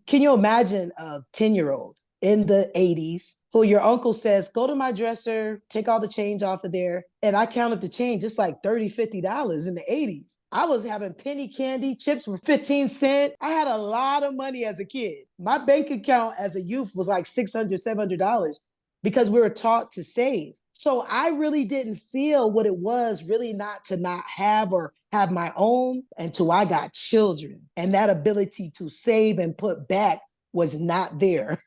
Can you imagine a 10-year-old in the 80s who your uncle says, go to my dresser, take all the change off of there. And I counted the change, it's like $30, $50 in the 80s. I was having penny candy, chips for 15 cents. I had a lot of money as a kid. My bank account as a youth was like $600, $700 because we were taught to save. So I really didn't feel what it was really not to not have or have my own until I got children. And that ability to save and put back was not there.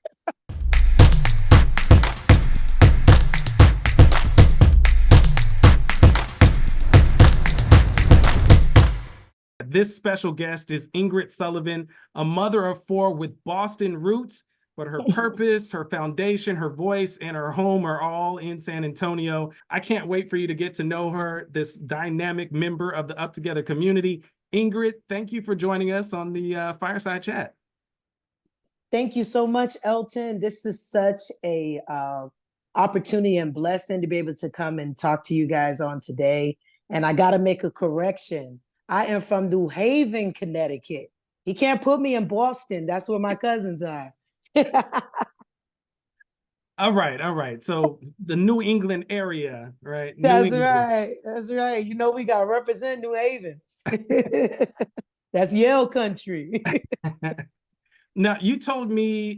This special guest is Ingrid Sullivan, a mother of four with Boston roots, but her purpose, her foundation, her voice, and her home are all in San Antonio. I can't wait for you to get to know her, this dynamic member of the UpTogether community. Ingrid, thank you for joining us on the Fireside Chat. Thank you so much, Elton. This is such a opportunity and blessing to be able to come and talk to you guys on today. And I got to make a correction. I am from New Haven, Connecticut. You can't put me in Boston. That's where my cousins are. All right. So the New England area, right? That's right. You know, we got to represent New Haven. That's Yale country. Now, you told me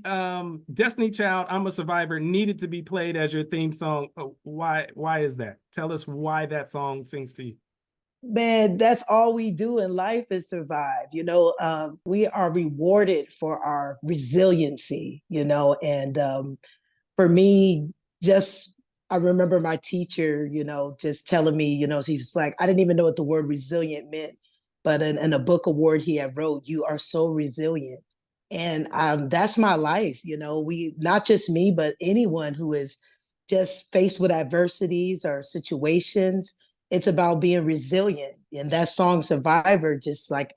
Destiny Child, I'm a Survivor needed to be played as your theme song. Why is that? Tell us why that song sings to you. Man, that's all we do in life is survive. You know, we are rewarded for our resiliency, you know, and for me, I remember my teacher, you know, just telling me, you know, she was like, I didn't even know what the word resilient meant, but in a book award he had wrote, you are so resilient. And that's my life, you know, not just me, but anyone who is just faced with adversities or situations. It's about being resilient. And that song Survivor just like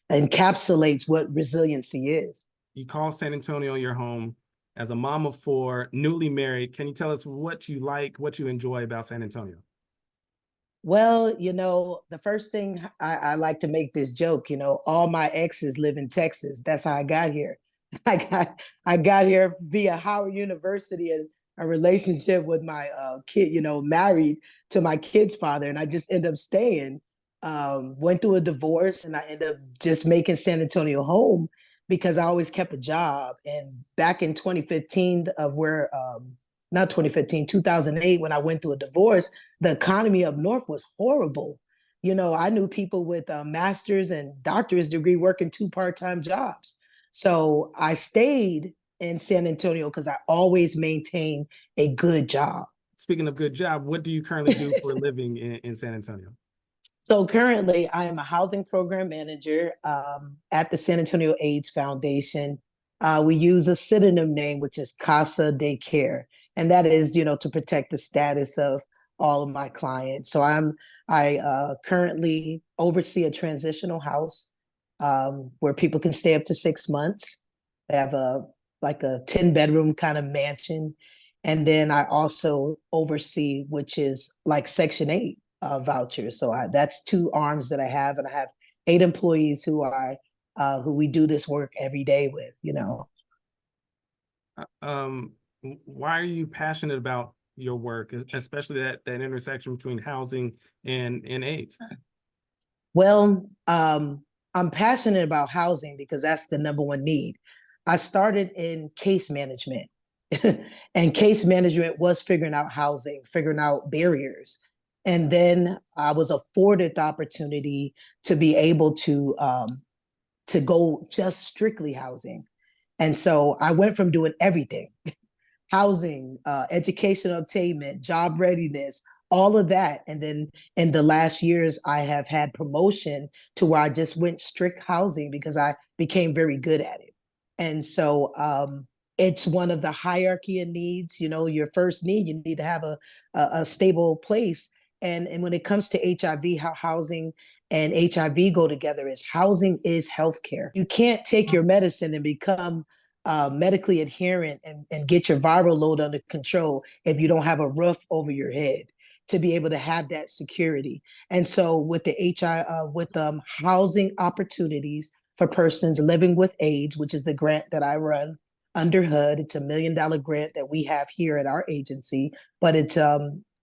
encapsulates what resiliency is. You call San Antonio your home. As a mom of four, newly married, can you tell us what you like, what you enjoy about San Antonio? Well, you know, the first thing I like to make this joke, you know, all my exes live in Texas. That's how I got here. I got here via Howard University and a relationship with my kid, you know, married to my kid's father. And I just ended up staying, went through a divorce, and I ended up just making San Antonio home because I always kept a job. And back in 2015, not 2015, 2008, when I went through a divorce, the economy up north was horrible. You know, I knew people with a master's and doctorate degree working 2 part-time jobs. So I stayed in San Antonio because I always maintained a good job. Speaking of good job, what do you currently do for a living in San Antonio? So currently I am a housing program manager at the San Antonio AIDS Foundation. We use a synonym name, which is Casa de Care. And that is, you know, to protect the status of all of my clients. So I currently oversee a transitional house where people can stay up to 6 months. They have a 10-bedroom kind of mansion. And then I also oversee, which is like Section 8 vouchers. So that's 2 arms that I have. And I have 8 employees who we do this work every day with, you know. Why are you passionate about your work, especially that intersection between housing and AIDS? Well, I'm passionate about housing because that's the #1 need. I started in case management and case management was figuring out housing, figuring out barriers. And then I was afforded the opportunity to be able to go just strictly housing. And so I went from doing everything, housing, education obtainment, job readiness, all of that. And then in the last years, I have had promotion to where I just went strict housing because I became very good at it. And so it's one of the hierarchy of needs. You know, your first need, you need to have a stable place. And when it comes to HIV, how housing and HIV go together is housing is healthcare. You can't take your medicine and become medically adherent and get your viral load under control if you don't have a roof over your head to be able to have that security. And so with the housing opportunities, for persons living with AIDS, which is the grant that I run under HUD. It's $1 million grant that we have here at our agency, but it's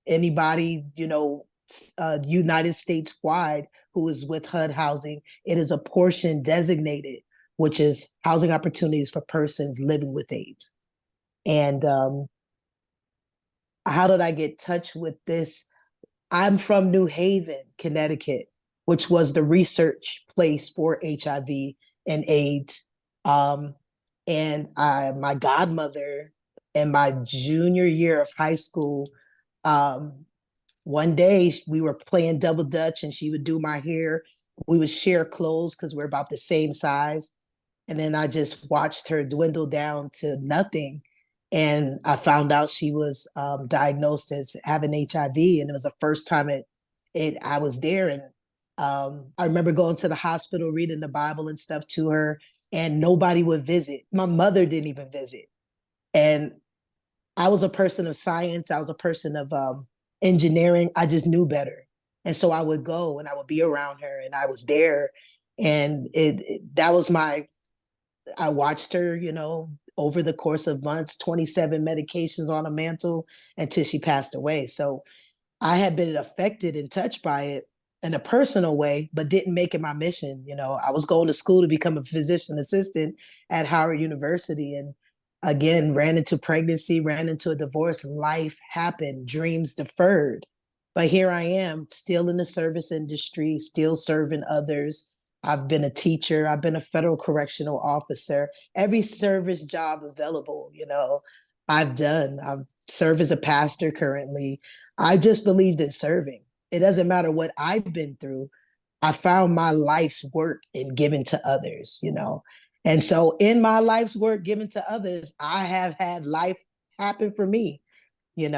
anybody, United States wide who is with HUD housing. It is a portion designated, which is housing opportunities for persons living with AIDS. And how did I get in touch with this? I'm from New Haven, Connecticut, which was the research place for HIV and AIDS. And my godmother, in my junior year of high school, one day we were playing double dutch and she would do my hair. We would share clothes because we're about the same size. And then I just watched her dwindle down to nothing. And I found out she was diagnosed as having HIV, and it was the first time I was there. And I remember going to the hospital, reading the Bible and stuff to her, and nobody would visit. My mother didn't even visit. And I was a person of science. I was a person of engineering. I just knew better. And so I would go and I would be around her, and I was there. And that was I watched her, over the course of months, 27 medications on a mantle until she passed away. So I had been affected and touched by it in a personal way, but didn't make it my mission. I was going to school to become a physician assistant at Howard University, and again, ran into pregnancy, ran into a divorce. Life happened, dreams deferred. But here I am, still in the service industry, still serving others. I've been a teacher. I've been a federal correctional officer. Every service job available, I've done. I've served as a pastor currently. I just believed in serving. It doesn't matter what I've been through. I found my life's work in giving to others, And so in my life's work given to others, I have had life happen for me, and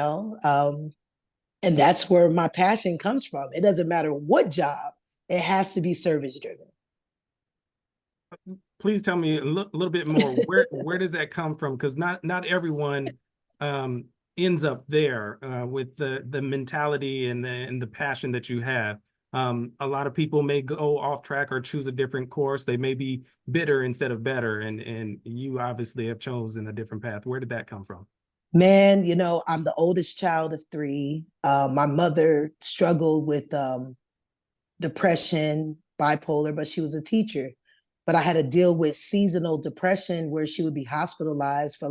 that's where my passion comes from. It doesn't matter what job, it has to be service driven. Please tell me a little bit more. Where does that come from? Because not everyone ends up there with the mentality and the passion that you have. A lot of people may go off track or choose a different course. They may be bitter instead of better, and you obviously have chosen a different path. Where did that come from? Man, I'm the oldest child of three. My mother struggled with depression, bipolar, but she was a teacher. But I had to deal with seasonal depression where she would be hospitalized for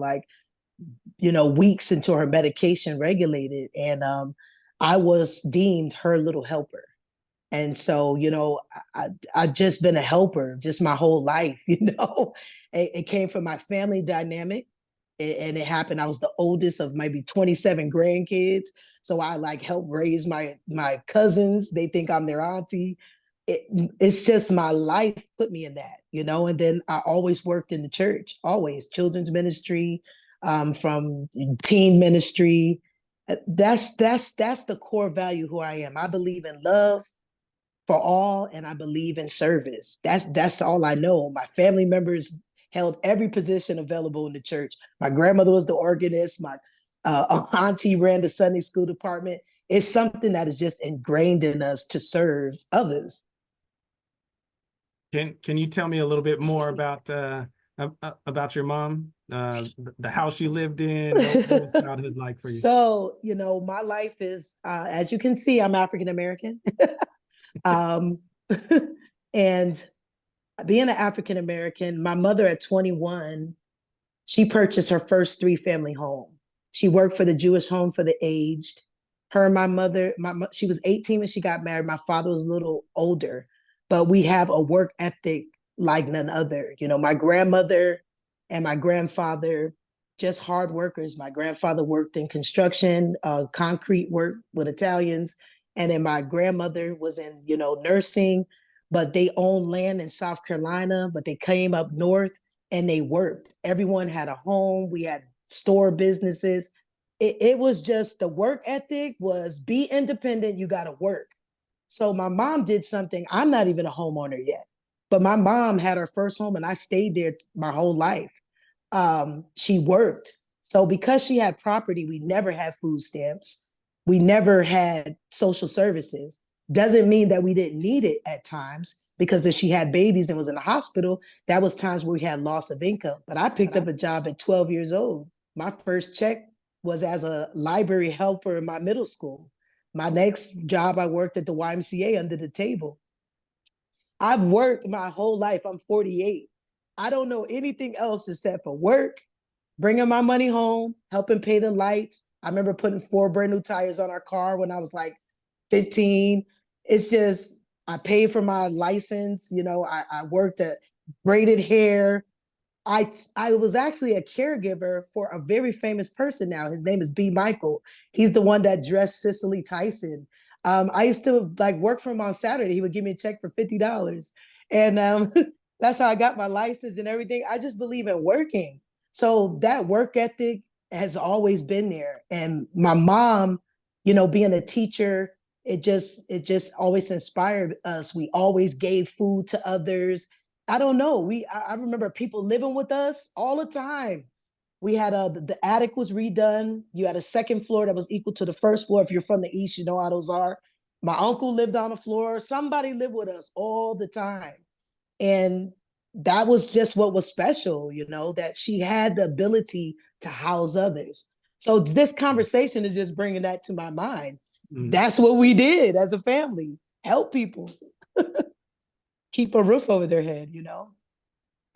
weeks until her medication regulated. And I was deemed her little helper. And so, I've just been a helper just my whole life, It came from my family dynamic, and it happened. I was the oldest of maybe 27 grandkids. So I helped raise my cousins. They think I'm their auntie. It's just my life put me in that, and then I always worked in the church, always children's ministry, from teen ministry. That's the core value who I am. I believe in love for all, and I believe in service. That's all I know. My family members held every position available in the church. My grandmother was the organist. My auntie ran the Sunday school department. It's something that is just ingrained in us to serve others. Can you tell me a little bit more about your mom, the house you lived in? What was childhood like for you? So, my life is, as you can see, I'm African American. And being an African American, my mother at 21, she purchased her first 3-family home. She worked for the Jewish Home for the Aged. Her and my mother, she was 18 when she got married. My father was a little older, but we have a work ethic like none other. My grandmother and my grandfather, just hard workers. My grandfather worked in construction, concrete work with Italians. And then my grandmother was in, nursing, but they owned land in South Carolina, but they came up north and they worked. Everyone had a home. We had store businesses. It was just, the work ethic was be independent. You got to work. So my mom did something. I'm not even a homeowner yet, but my mom had her first home and I stayed there my whole life. She worked. So because she had property, we never had food stamps. We never had social services. Doesn't mean that we didn't need it at times, because if she had babies and was in the hospital, that was times where we had loss of income. But I picked up a job at 12 years old. My first check was as a library helper in my middle school. My next job, I worked at the YMCA under the table. I've worked my whole life. I'm 48. I don't know anything else except for work, bringing my money home, helping pay the lights. I remember putting 4 brand new tires on our car when I was like 15. It's just, I paid for my license. I worked at braided hair. I was actually a caregiver for a very famous person now. His name is B. Michael. He's the one that dressed Cicely Tyson. I used to like work for him on Saturday. He would give me a check for $50. And that's how I got my license and everything. I just believe in working. So that work ethic has always been there. And my mom, being a teacher, it just always inspired us. We always gave food to others. I don't know. I remember people living with us all the time. We had the attic was redone. You had a second floor that was equal to the first floor. If you're from the East, you know how those are. My uncle lived on the floor. Somebody lived with us all the time. And that was just what was special, that she had the ability to house others. So this conversation is just bringing that to my mind. That's what we did as a family, help people. Keep a roof over their head.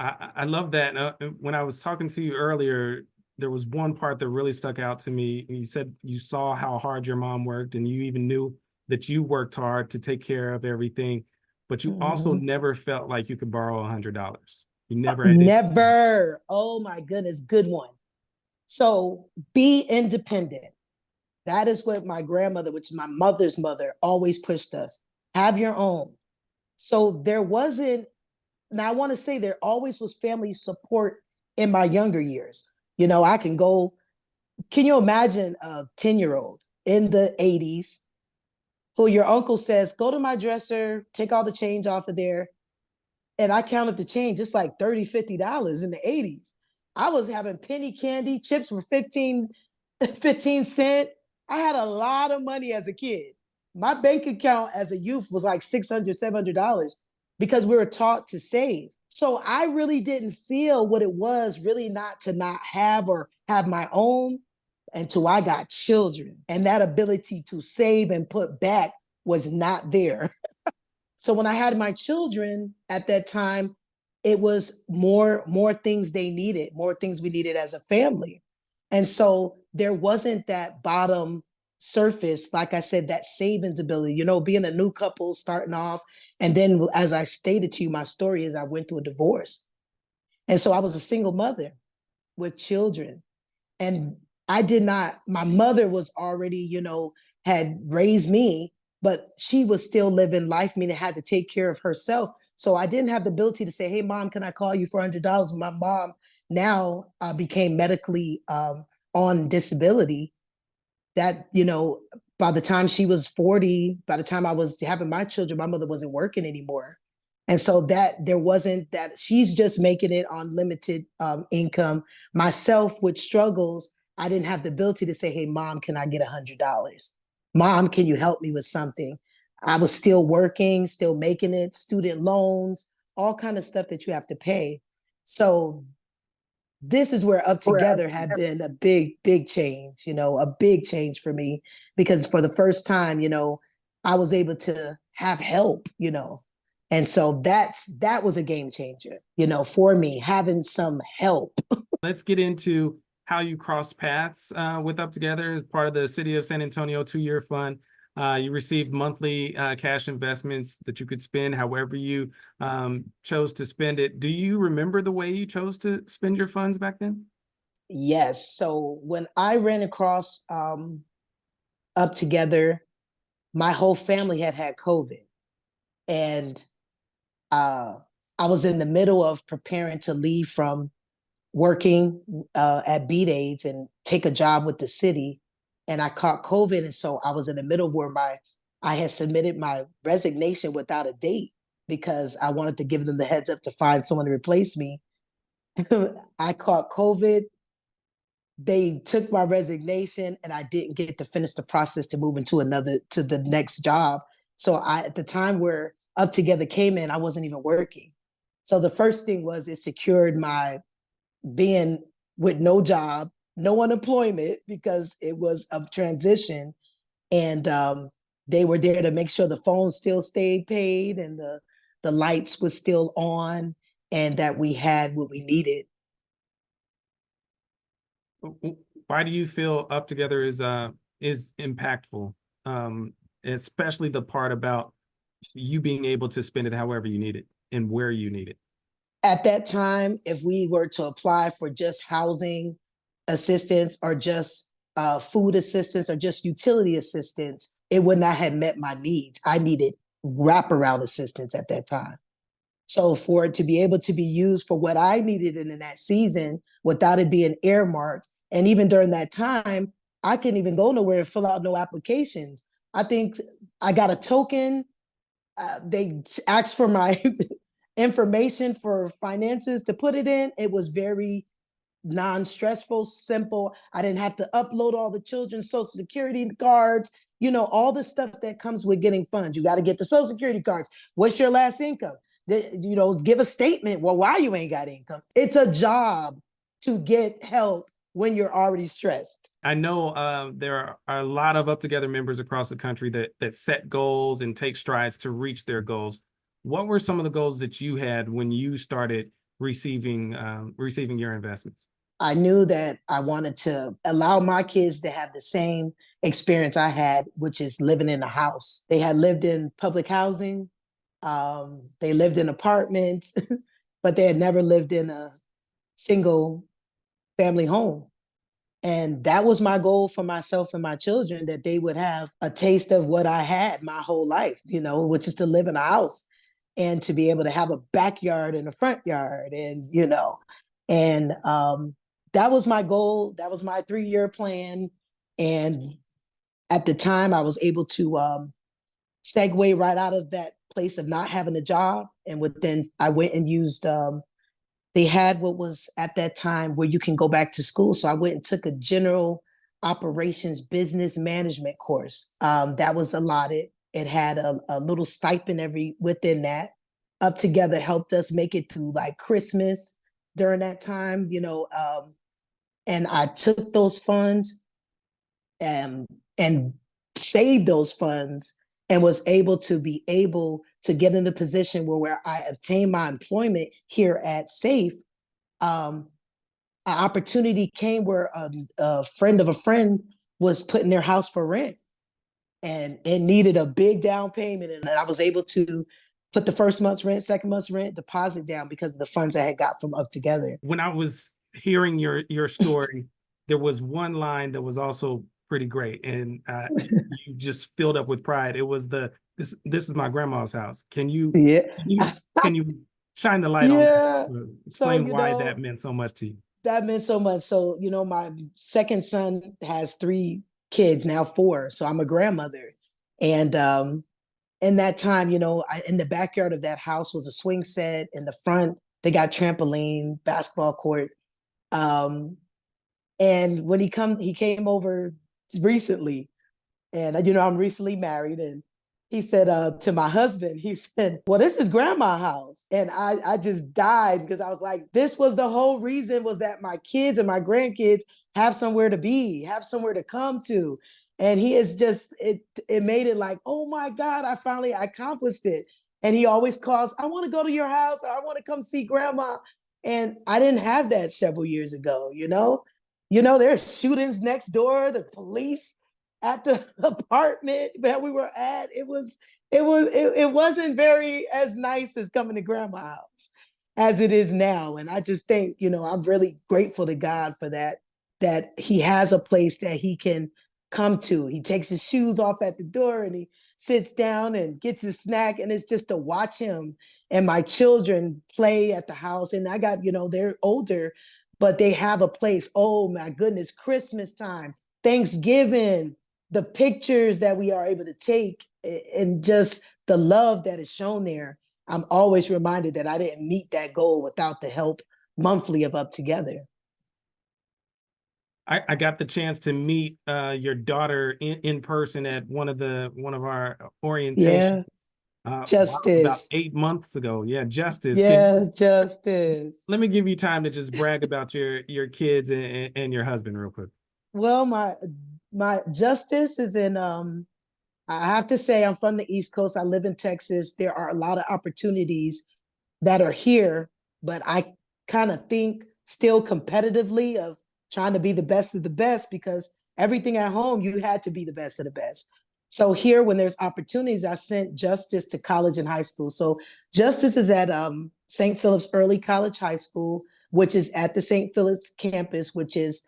I love that. When I was talking to you earlier, there was one part that really stuck out to me. You said you saw how hard your mom worked, and you even knew that you worked hard to take care of everything, but you also never felt like you could borrow $100. You never had Never. Oh my goodness, good one. So be independent. That is what my grandmother, which is my mother's mother, always pushed us. Have your own. So there wasn't, now I want to say there always was family support in my younger years. I can go, can you imagine a 10-year-old in the 80s who your uncle says, go to my dresser, take all the change off of there. And I count up the change, it's like $30, $50 in the 80s. I was having penny candy, chips for 15 cents. I had a lot of money as a kid. My bank account as a youth was like $600, $700 because we were taught to save. So I really didn't feel what it was really not to not have or have my own until I got children. And that ability to save and put back was not there. So when I had my children at that time, it was more things they needed, more things we needed as a family. And so there wasn't that bottom surface, like I said, that savings ability, being a new couple starting off. And then as I stated to you, my story is I went through a divorce. And so I was a single mother with children. And I did not, my mother was already, had raised me, but she was still living life, meaning had to take care of herself. So I didn't have the ability to say, hey, mom, can I call you for $100? My mom now became medically on disability. That, by the time she was 40, by the time I was having my children, my mother wasn't working anymore. And so that there wasn't that, she's just making it on limited income. Myself with struggles, I didn't have the ability to say, hey, mom, can I get $100? Mom, can you help me with something? I was still working, still making it, student loans, all kind of stuff that you have to pay. So this is where UpTogether had been a big change, a big change for me, because for the first time, I was able to have help, and so that was a game changer, for me, having some help. Let's get into how you crossed paths with UpTogether as part of the City of San Antonio 2-year fund. You received monthly cash investments that you could spend however you chose to spend it. Do you remember the way you chose to spend your funds back then? Yes. So when I ran across UpTogether, my whole family had COVID. And I was in the middle of preparing to leave from working at Beat Aids and take a job with the city. And I caught COVID. And so I was in the middle of where I had submitted my resignation without a date because I wanted to give them the heads up to find someone to replace me. I caught COVID. They took my resignation and I didn't get to finish the process to move into to the next job. So at the time where Up Together came in, I wasn't even working. So the first thing was it secured my being with no job, no unemployment, because it was a transition. And they were there to make sure the phone still stayed paid and the lights was still on and that we had what we needed. Why do you feel Up Together is impactful? Especially the part about you being able to spend it however you need it and where you need it. At that time, if we were to apply for just housing assistance or just food assistance or just utility assistance, it would not have met my needs. I needed wraparound assistance at that time. So for it to be able to be used for what I needed in that season without it being earmarked, and even during that time, I couldn't even go nowhere and fill out no applications. I think I got a token. They asked for my information for finances to put it in. It was very non-stressful, simple. I didn't have to upload all the children's social security cards, all the stuff that comes with getting funds. You got to get the social security cards. What's your last income? Give a statement. Well, why you ain't got income? It's a job to get help when you're already stressed. I know there are a lot of Up Together members across the country that set goals and take strides to reach their goals. What were some of the goals that you had when you started receiving your investments? I knew that I wanted to allow my kids to have the same experience I had, which is living in a house. They had lived in public housing. They lived in apartments, but they had never lived in a single family home. And that was my goal for myself and my children, that they would have a taste of what I had my whole life, which is to live in a house and to be able to have a backyard and a front yard and that was my goal. That was my 3-year plan. And at the time I was able to segue right out of that place of not having a job. And within, I went and used, they had what was at that time where you can go back to school. So I went and took a general operations business management course that was allotted. It had a little stipend within that. Up Together helped us make it through like Christmas during that time, and I took those funds and saved those funds and was able to get in a position where I obtained my employment here at SAFE. An opportunity came where a friend of a friend was putting their house for rent and it needed a big down payment. And I was able to put the first month's rent, second month's rent, deposit down because of the funds I had got from Up Together. When I was hearing your story, there was one line that was also pretty great, and you just filled up with pride. It was this is my grandma's house. Can you shine the light on that? Explain why that meant so much to you. That meant so much. So, my second son has 3 kids, now 4. So I'm a grandmother. And in that time, in the backyard of that house was a swing set. In the front, they got trampoline, basketball court. And when he came over recently, and I'm recently married, and he said to my husband, he said, well, this is grandma's house. And I just died because I was like, this was the whole reason, was that my kids and my grandkids have somewhere to be, have somewhere to come to. And he is just, it made it like, oh my God, I finally accomplished it. And he always calls, I want to go to your house, or I want to come see grandma. And I didn't have that several years ago, there's shootings next door, the police at the apartment that we were at. It wasn't very as nice as coming to grandma's house as it is now. And I just think, I'm really grateful to God for that he has a place that he can come to. He takes his shoes off at the door and he sits down and gets his snack. And it's just to watch him and my children play at the house. And I got, they're older, but they have a place. Oh my goodness, Christmas time, Thanksgiving, the pictures that we are able to take and just the love that is shown there. I'm always reminded that I didn't meet that goal without the help monthly of Up Together. I got the chance to meet your daughter in person at one of our orientations. Wow, about Justice. 8 months ago. Yeah, Justice. Yes, justice. Let me give you time to just brag about your kids and your husband real quick. Well, my justice is in I have to say I'm from the East Coast. I live in Texas. There are a lot of opportunities that are here, but I kind of think still competitively of trying to be the best of the best because everything at home, you had to be the best of the best. So here, when there's opportunities, I sent Justice to college and high school. So Justice is at St. Philip's Early College High School, which is at the St. Philip's campus, which is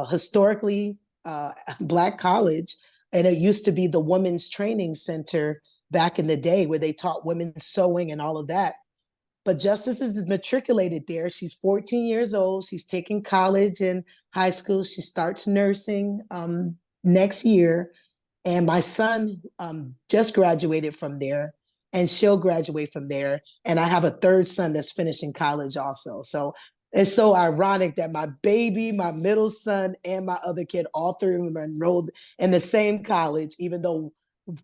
historically Black college. And it used to be the Women's Training Center back in the day where they taught women sewing and all of that. But Justice is matriculated there. She's 14 years old. She's taking college and high school. She starts nursing next year. And my son just graduated from there, and she'll graduate from there. And I have a third son that's finishing college also. So it's so ironic that my baby, my middle son, and my other kid, all three of them are enrolled in the same college, even though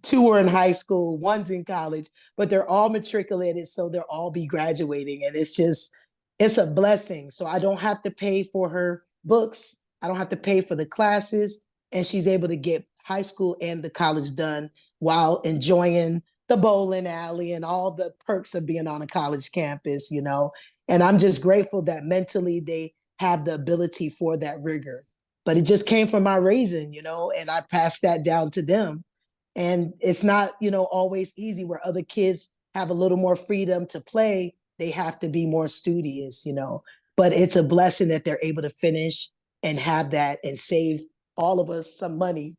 two are in high school, one's in college, but they're all matriculated, so they'll all be graduating. And it's a blessing. So I don't have to pay for her books. I don't have to pay for the classes. And she's able to get high school and the college done while enjoying the bowling alley and all the perks of being on a college campus, you know. And I'm just grateful that mentally they have the ability for that rigor. But it just came from my raising, you know, and I passed that down to them. And it's not, you know, always easy where other kids have a little more freedom to play. They have to be more studious, you know. But it's a blessing that they're able to finish and have that and save all of us some money,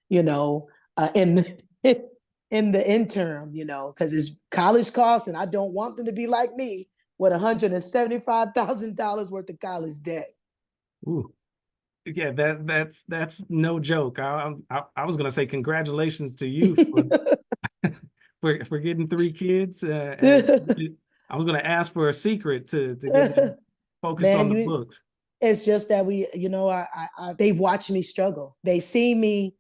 you know, in the, in the interim, you know, because it's college costs, and I don't want them to be like me with $175,000 worth of college debt. Ooh. Yeah, that's no joke. I was gonna say congratulations to you for for getting 3 kids. And I was gonna ask for a secret to get them focused on Man, the you books. it's just that we, you know, they've watched me struggle. They see me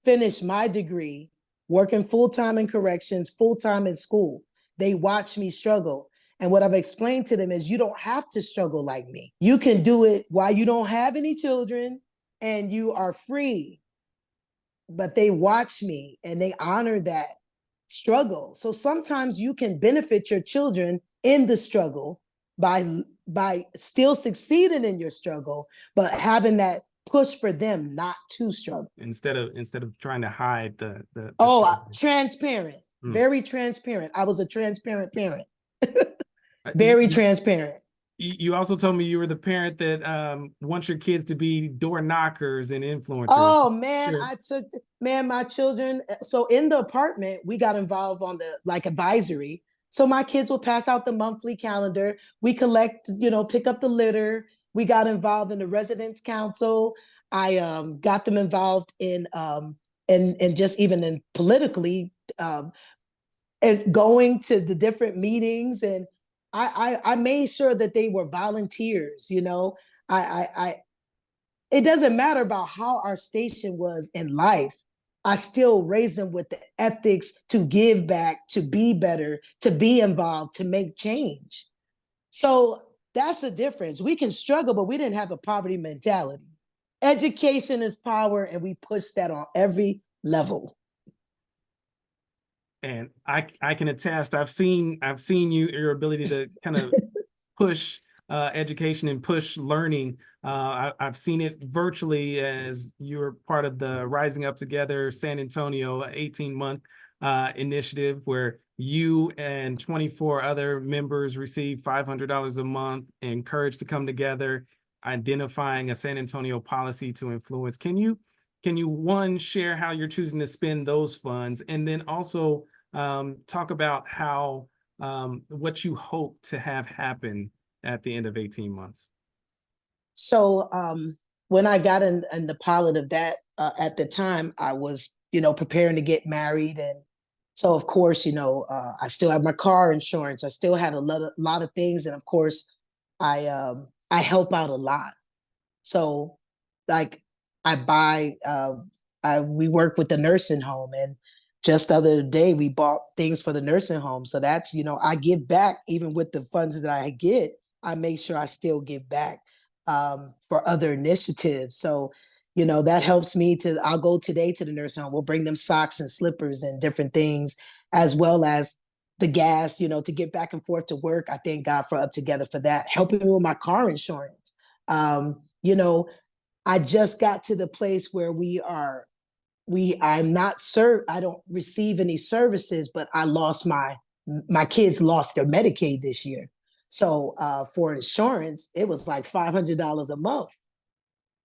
finish my degree, working full time in corrections, full time in school. They watch me struggle. And what I've explained to them is you don't have to struggle like me. You can do it while you don't have any children and you are free. But they watch me and they honor that struggle. So sometimes you can benefit your children in the struggle by still succeeding in your struggle, but having that push for them not to struggle. Instead of trying to hide the Transparent, very transparent. I was a transparent parent. you, Very transparent. you also told me you were the parent that wants your kids to be door knockers and influencers. Oh man, Sure. my children. So in the apartment, we got involved on the like advisory. So my kids will pass out the monthly calendar. We collect, you know, pick up the litter. We got involved in the residence council. I got them involved in and just even in politically and going to the different meetings. And I made sure that they were volunteers, you know. I it doesn't matter about how our station was in life. I still raised them with the ethics to give back, to be better, to be involved, to make change. So that's the difference. We can struggle, but we didn't have a poverty mentality. Education is power, and we push that on every level. And I can attest. I've seen your ability to kind of push education and push learning. I've seen it virtually as you're part of the Rising Up Together San Antonio 18-month initiative, where you and 24 other members receive $500 a month, encouraged to come together, identifying a San Antonio policy to influence. Can you one, share how you're choosing to spend those funds, and then also talk about how what you hope to have happen at the end of 18 months? So when I got in the pilot of that, at the time, I was, you know, preparing to get married. And so, of course, you know, I still have my car insurance. I still had a lot of things. And of course, I help out a lot. So like I buy, we work with the nursing home, and just the other day we bought things for the nursing home. So that's, I give back even with the funds that I get. I make sure I still give back for other initiatives. So, that helps me I'll go today to the nursing home. We'll bring them socks and slippers and different things, as well as the gas, to get back and forth to work. I thank God for UpTogether for that, helping me with my car insurance. I just got to the place where I don't receive any services, but my kids lost their Medicaid this year. So for insurance, it was like $500 a month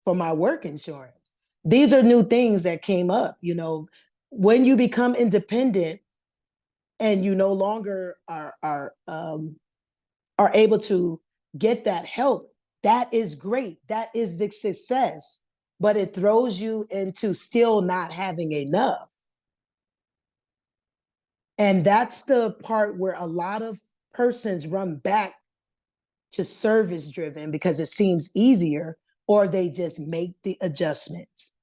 for my work insurance. These are new things that came up. When you become independent and you no longer are able to get that help, that is great. That is the success, but it throws you into still not having enough. And that's the part where a lot of persons run back to service driven because it seems easier, or they just make the adjustments.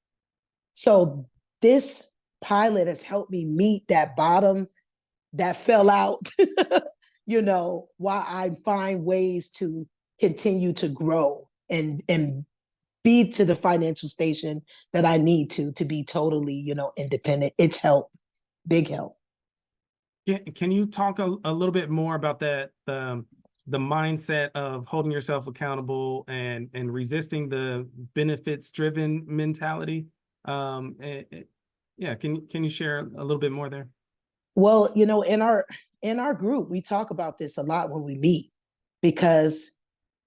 So this pilot has helped me meet that bottom that fell out, while I find ways to continue to grow and be to the financial station that I need to be totally, independent. It's help, big help. Can you talk a little bit more about that, the mindset of holding yourself accountable and resisting the benefits driven mentality? Yeah, can you share a little bit more there? Well, in our group, we talk about this a lot when we meet, because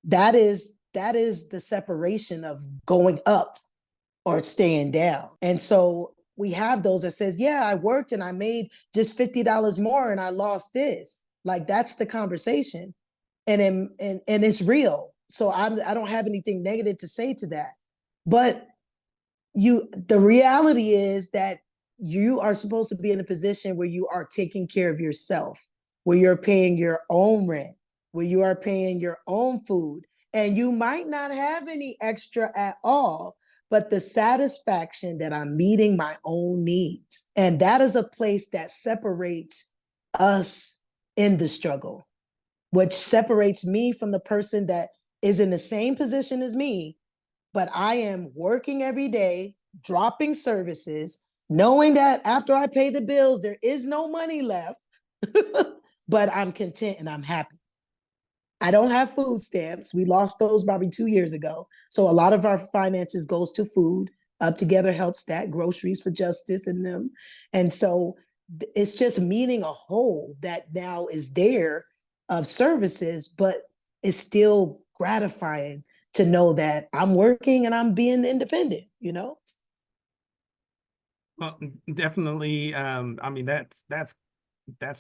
that is the separation of going up or staying down. And so we have those that says, yeah, I worked and I made just $50 more and I lost this. Like, that's the conversation. And it's real. So I don't have anything negative to say to that. But the reality is that you are supposed to be in a position where you are taking care of yourself, where you're paying your own rent, where you are paying your own food, and you might not have any extra at all, but the satisfaction that I'm meeting my own needs. And that is a place that separates us in the struggle, which separates me from the person that is in the same position as me, but I am working every day, dropping services, knowing that after I pay the bills, there is no money left, but I'm content and I'm happy. I don't have food stamps. We lost those probably 2 years ago. So a lot of our finances goes to food. UpTogether helps that, groceries for justice and them. And so it's just meeting a whole that now is there of services, but it's still gratifying to know that I'm working and I'm being independent, Well, definitely. I mean, that's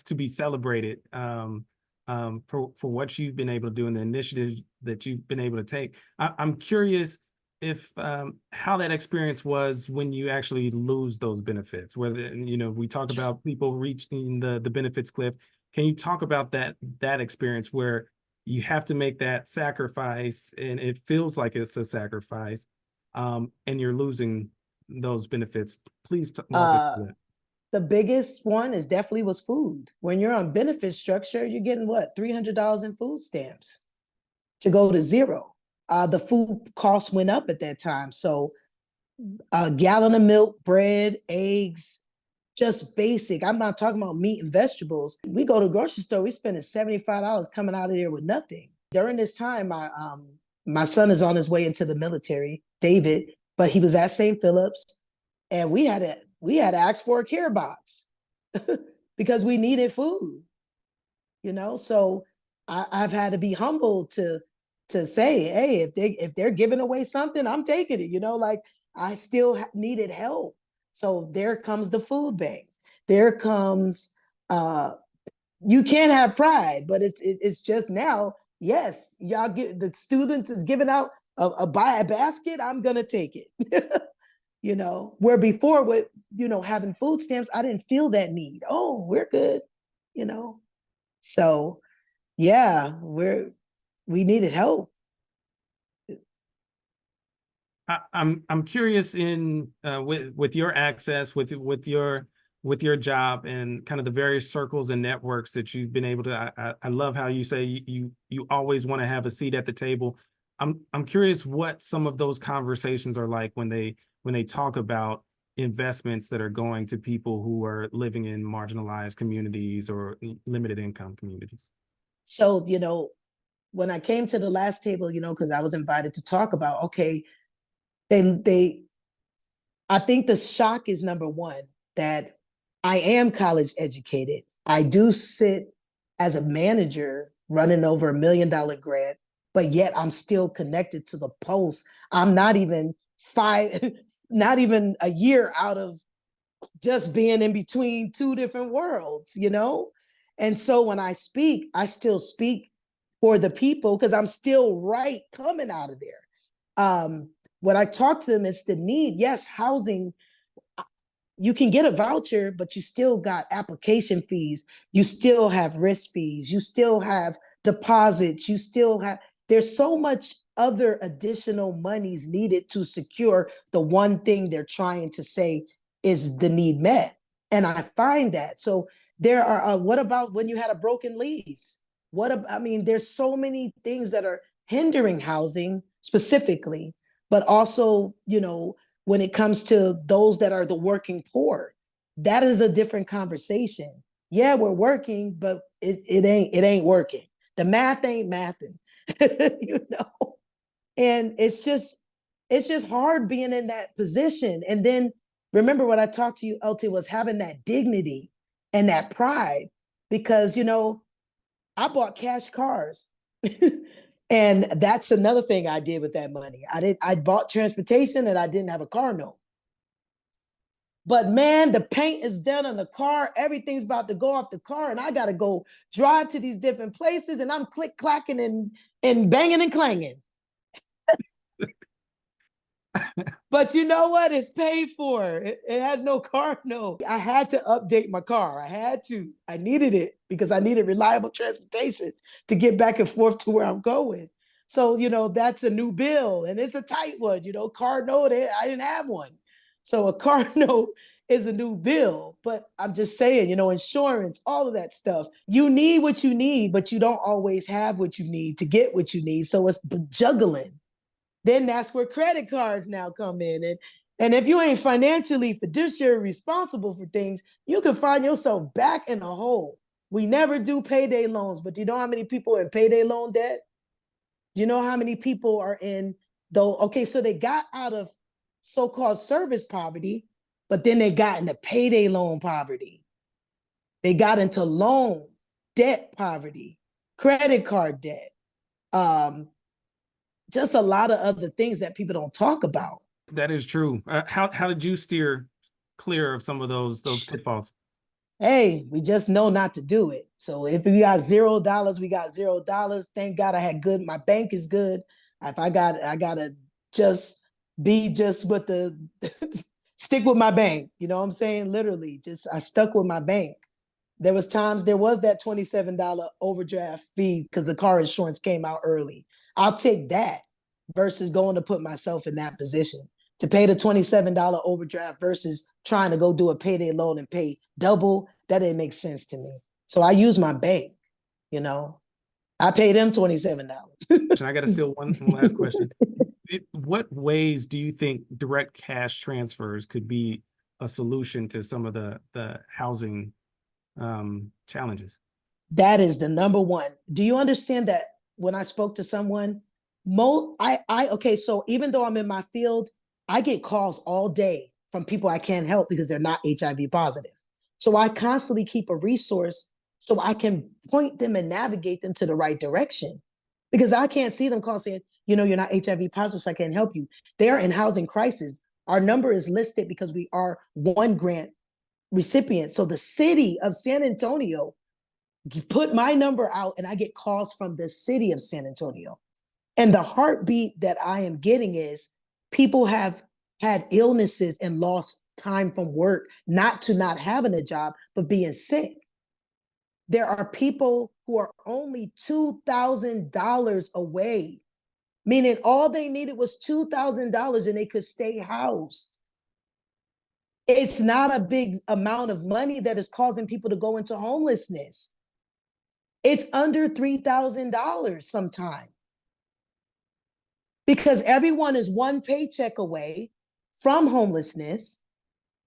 to be celebrated, for what you've been able to do and the initiatives that you've been able to take. I'm curious if how that experience was when you actually lose those benefits. Whether, we talk about people reaching the benefits cliff. Can you talk about that experience where you have to make that sacrifice and it feels like it's a sacrifice, and you're losing those benefits? Please walk us through that. The biggest one is definitely was food. When you're on benefit structure, you're getting what, $300 in food stamps to go to zero. The food costs went up at that time. So a gallon of milk, bread, eggs, just basic. I'm not talking about meat and vegetables. We go to the grocery store, we spending $75 coming out of there with nothing. During this time, my son is on his way into the military, David, but he was at St. Philip's, and we had to ask for a care box because we needed food, So I've had to be humble to say, hey, if they're giving away something, I'm taking it. Like, I still needed help. So there comes the food bank. There comes you can't have pride, but it's just now. Yes, y'all get the students is giving out a buy a basket. I'm gonna take it. Where before with having food stamps, I didn't feel that need. Oh, we're good. So yeah, we needed help. I'm curious in with your access with your with your job and kind of the various circles and networks that you've been able to. I love how you say you always want to have a seat at the table. I'm curious what some of those conversations are like when they talk about investments that are going to people who are living in marginalized communities or limited income communities. So, when I came to the last table, because I was invited to talk about, okay, they I think the shock is number one, that I am college educated. I do sit as a manager running over $1 million grant, but yet I'm still connected to the Post. I'm not even not even a year out of just being in between two different worlds. And so when I speak, I still speak for the people because I'm still right coming out of there. When I talk to them, it's the need. Yes, housing, you can get a voucher, but you still got application fees. You still have risk fees. You still have deposits. There's so much other additional monies needed to secure the one thing they're trying to say is the need met. And I find that. So there are, what about when you had a broken lease? There's so many things that are hindering housing specifically, but also, when it comes to those that are the working poor, that is a different conversation. Yeah, we're working, but it ain't working. The math ain't mathing, you know. And it's just hard being in that position. And then remember what I talked to you, LT, was having that dignity and that pride, because I bought cash cars. And that's another thing I did with that money. I bought transportation and I didn't have a car note. But man, the paint is done on the car. Everything's about to go off the car, and I got to go drive to these different places, and I'm click clacking and banging and clanging. But you know what? It's paid for. It had no car note. I had to update my car. I needed it because I needed reliable transportation to get back and forth to where I'm going. So, that's a new bill, and it's a tight one. Car note, I didn't have one. So a car note is a new bill. But I'm just saying, insurance, all of that stuff. You need what you need, but you don't always have what you need to get what you need. So it's juggling. Then that's where credit cards now come in. And if you ain't financially fiduciary responsible for things, you can find yourself back in a hole. We never do payday loans, but do you know how many people are in payday loan debt? Do you know how many people are in though? Okay, so they got out of so-called service poverty, but then they got into payday loan poverty. They got into loan debt poverty, credit card debt, just a lot of other things that people don't talk about. That is true. How did you steer clear of some of those pitfalls? Hey, we just know not to do it. So if we got $0, we got $0. Thank God I had good. My bank is good. If I gotta just be just with the stick with my bank. You know what I'm saying? Literally, I stuck with my bank. There was that $27 overdraft fee because the car insurance came out early. I'll take that versus going to put myself in that position to pay the $27 overdraft versus trying to go do a payday loan and pay double. That didn't make sense to me. So I use my bank, I pay them $27. I got to steal one last question. What ways do you think direct cash transfers could be a solution to some of the housing challenges? That is the number one. Do you understand that when I spoke to someone, okay, so even though I'm in my field, I get calls all day from people I can't help because they're not HIV positive. So I constantly keep a resource so I can point them and navigate them to the right direction, because I can't see them call saying, you're not HIV positive, so I can't help you. They're in housing crisis. Our number is listed because we are one grant recipient. So the city of San Antonio put my number out, and I get calls from the city of San Antonio. And the heartbeat that I am getting is people have had illnesses and lost time from work, not having a job, but being sick. There are people who are only $2,000 away, meaning all they needed was $2,000 and they could stay housed. It's not a big amount of money that is causing people to go into homelessness. It's under $3,000 sometimes, because everyone is one paycheck away from homelessness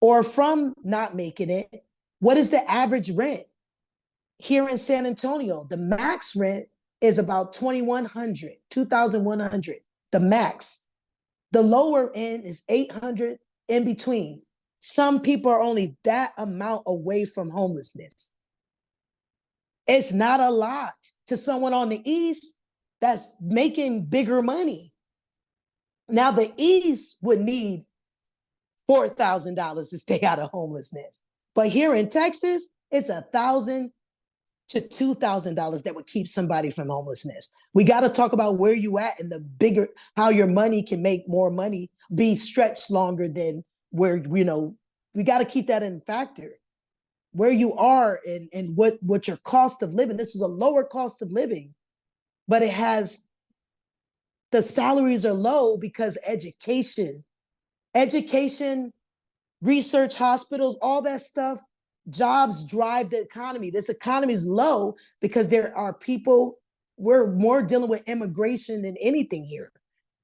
or from not making it. What is the average rent here in San Antonio? The max rent is about $2,100, $2,100, the max. The lower end is $800, in between. Some people are only that amount away from homelessness. It's not a lot to someone on the East that's making bigger money. Now, the East would need $4,000 to stay out of homelessness. But here in Texas, it's $1,000 to $2,000 that would keep somebody from homelessness. We got to talk about where you at and the bigger, how your money can make more money, be stretched longer than where, we got to keep that in factor. Where you are and what your cost of living. This is a lower cost of living, but the salaries are low because education, research, hospitals, all that stuff, jobs drive the economy. This economy is low because there are people, we're more dealing with immigration than anything here.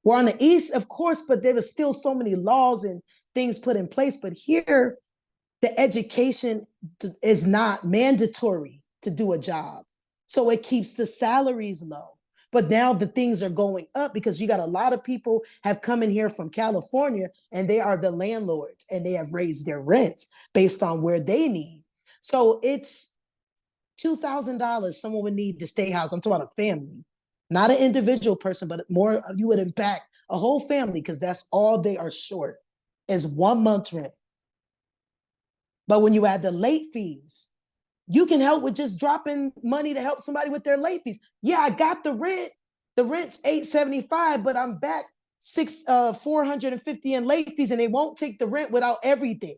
We're on the East, of course, but there was still so many laws and things put in place. But here, the education is not mandatory to do a job. So it keeps the salaries low. But now the things are going up because you got a lot of people have come in here from California and they are the landlords and they have raised their rents based on where they need. So it's $2,000 someone would need to stay housed. I'm talking about a family, not an individual person, but more you would impact a whole family because that's all they are short is 1 month's rent. But when you add the late fees, you can help with just dropping money to help somebody with their late fees. Yeah, I got the rent. The rent's $875, but I'm back $450 in late fees, and they won't take the rent without everything.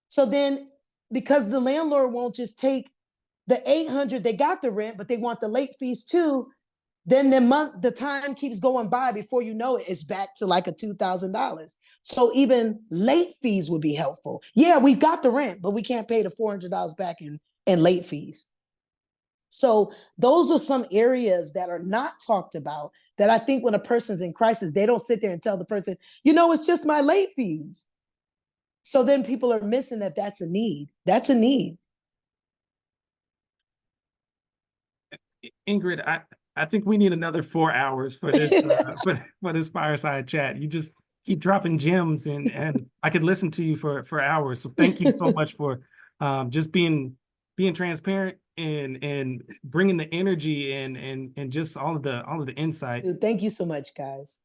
So then, because the landlord won't just take the $800, they got the rent, but they want the late fees too. Then the time keeps going by before you know it, it's back to like a $2,000. So even late fees would be helpful. Yeah, we've got the rent, but we can't pay the $400 back in late fees. So those are some areas that are not talked about that I think when a person's in crisis, they don't sit there and tell the person, it's just my late fees. So then people are missing that that's a need. That's a need. Ingrid, I think we need another 4 hours for this for this fireside chat. You just keep dropping gems, and I could listen to you for hours. So thank you so much for just being transparent and bringing the energy and just all of the insight. Thank you so much, guys.